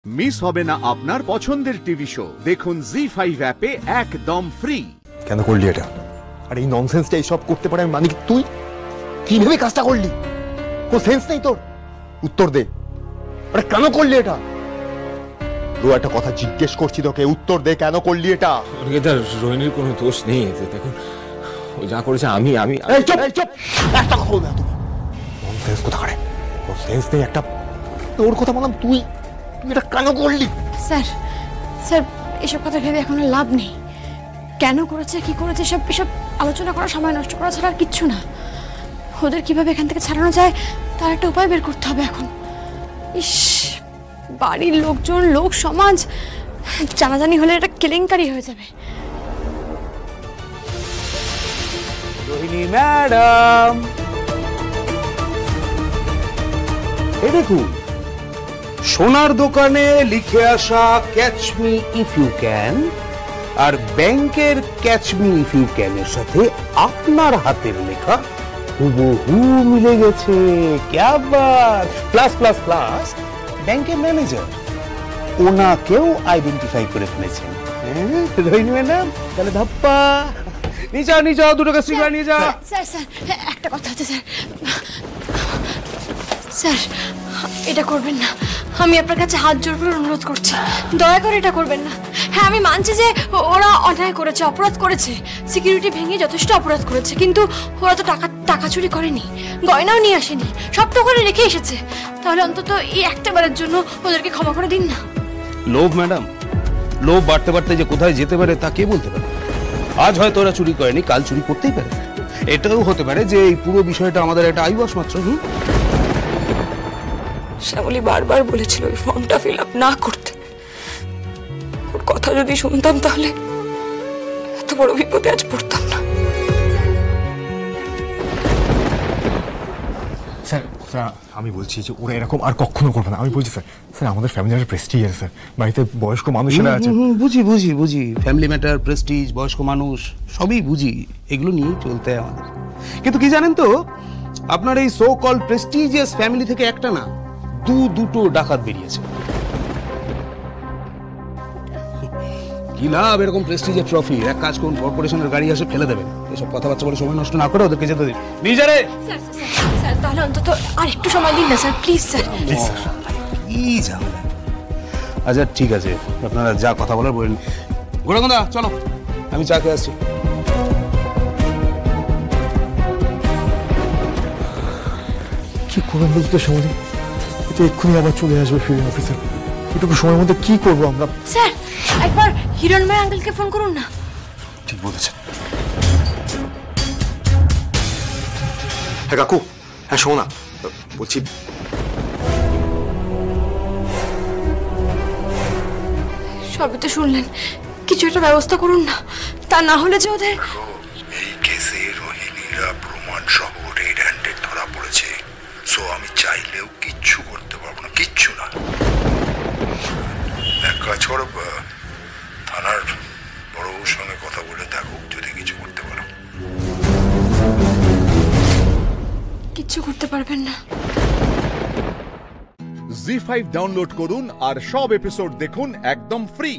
Miss হবে না আপনার পছন্দের টিভি শো। দেখুন জি5 অ্যাপে একদম ফ্রি। কেন করলি এটা? আর এই ননসেন্সটা এইসব করতে পারে মানে কি তুই কিভাবে কাজটা করলি? কোনো সেন্স নেই তোর? উত্তর দে। আরে কেন করলি এটা? একটা কথা জিজ্ঞেস করছি তোকে, উত্তর দে, কেন করলি এটা? রোহিণীর কোনো দোষ নেই। দেখুন ও যা করেছে আমি এই চুপ একটা কথা বলবে না তুমি। ননসেন্স কথা করে কোনো সেন্স নেই একটা। তোর কথা বললাম, তুই এটা কেন করলি? স্যার স্যার এসব কথা ভেবে এখন লাভ নেই। কেন করেছে কি করেছে এসব আলোচনা করা সময় নষ্ট করা ছাড়া আর কিচ্ছু না। ওদের কিভাবে এখান থেকে ছাড়ানো যায় তার একটা উপায় বের করতে হবে এখন। ইস, বাড়ির লোকজন, লোক সমাজ জানাজানি হলে এটা কেলেঙ্কারি হয়ে যাবে। রোহিণী ম্যাডাম, এই দেখুন সোনার দোকানে লিখে আসা catch me if you can আর ব্যাংকের catch me if you can এর সাথে আপনার হাতের লেখা হুবহু মিলে গেছে। ক্যা বাত! প্লাস প্লাস প্লাস ব্যাংকের ম্যানেজার ওনাকেও আইডেন্টিফাই করে ফেলেছেন। রোহিণী ম্যাডাম তাহলে ধাপ্পা নিয়ে যাও দুটোকে সিগারেট নিয়ে যাও। স্যার স্যার একটা কথা আছে স্যার। স্যার এটা করবেন না, আমি আপনার কাছে হাত জোর করে অনুরোধ করছি, দয়া করে এটা করবেন না। হ্যাঁ আমি মানছি যে ওরা অন্যায় করেছে, অপরাধ করেছে, সিকিউরিটি ভেঙে যথেষ্ট অপরাধ করেছে, কিন্তু ওরা তো টাকা চুরি করেনি, গয়নাও নিয়ে আসেনি, সবটা করে রেখে এসেছে। তাহলে অন্তত এই একটা বারের জন্য ওদেরকে ক্ষমা করে দিন না। লোভ ম্যাডাম, লোভ বাড়তে বাড়তে যে কোথায় যেতে পারে তা কে বলতে পারে? আজ হয়তো ওরা চুরি করেনি, কাল চুরি করতেই পারে। এটাও হতে পারে যে এই পুরো বিষয়টা আমাদের একটা আইওয়াস মাত্র। শ্যামলী বারবার বলেছিল ওই ফর্মটা ফিল আপ না করতে। ওর কথা যদি শুনতাম তাহলে এত বড় বিপদে আজ পড়তাম না। স্যার আমি বলছি যে ওরা এরকম আর কখনো করবে না। আমি বলছি স্যার আমাদের ফ্যামিলির প্রেস্টিজ আছে স্যার, বাড়িতে বয়স্ক মানুষেরা আছে। বুঝি ফ্যামিলি ম্যাটার, প্রেস্টিজ, বয়স্ক মানুষ সবই বুঝি, এগুলো নিয়েই চলতে হয় আমাদের। কিন্তু কি জানেন তো, আপনার এই সো কল্ড প্রেস্টিজিয়াস ফ্যামিলি থেকে একটা না দুটো ডাকাত বেরিয়েছে। কি লাভ এরকম প্রেস্টিজের ট্রফি? এক কাজ করুন, কর্পোরেশনের গাড়ি আসে ফেলে দেবেন। এসব কথাবার্তা বলে সময় নষ্ট না করে ওদেরকে যেতে দিন। নিজেরে স্যার স্যার তাহলে অন্তত আর একটু সময় দিন না স্যার, প্লিজ স্যার। কি ঝামেলা। আচ্ছা ঠিক আছে, আপনারা যা কথা বলার বলেন। গোড়াগোদা চলো, আমি চা খেয়ে আসছি। কি করবেন বলতে সময় এটা এক্ষুনি আবার চলে আসবে ফিরে অফিসে। এটুকু সময়ের মধ্যে কি করবো আমরা? স্যার একবার হিরণময় আঙ্কেলকে ফোন করুন না। ঠিক বলেছেন। হ্যাঁ কাকু, হ্যাঁ শোনো না, বলছি সবই তো শুনলেন, কিছু একটা ব্যবস্থা করুন না, তা না হলে যে ওদের এই কেসে রোহিণীরা প্রমাণ সহ রেড হ্যান্ডেড ধরা পড়েছে। সো আমি চাইলেও কিচ্ছু করতে পারবো না, কিচ্ছু না। এক কাজ করো, থানার বড়বাবুর সঙ্গে কথা বলে দেখো যদি কিছু করতে পারো। কিচ্ছু করতে পারবেন না। জি5 ডাউনলোড করুন আর সব এপিসোড দেখুন একদম ফ্রি।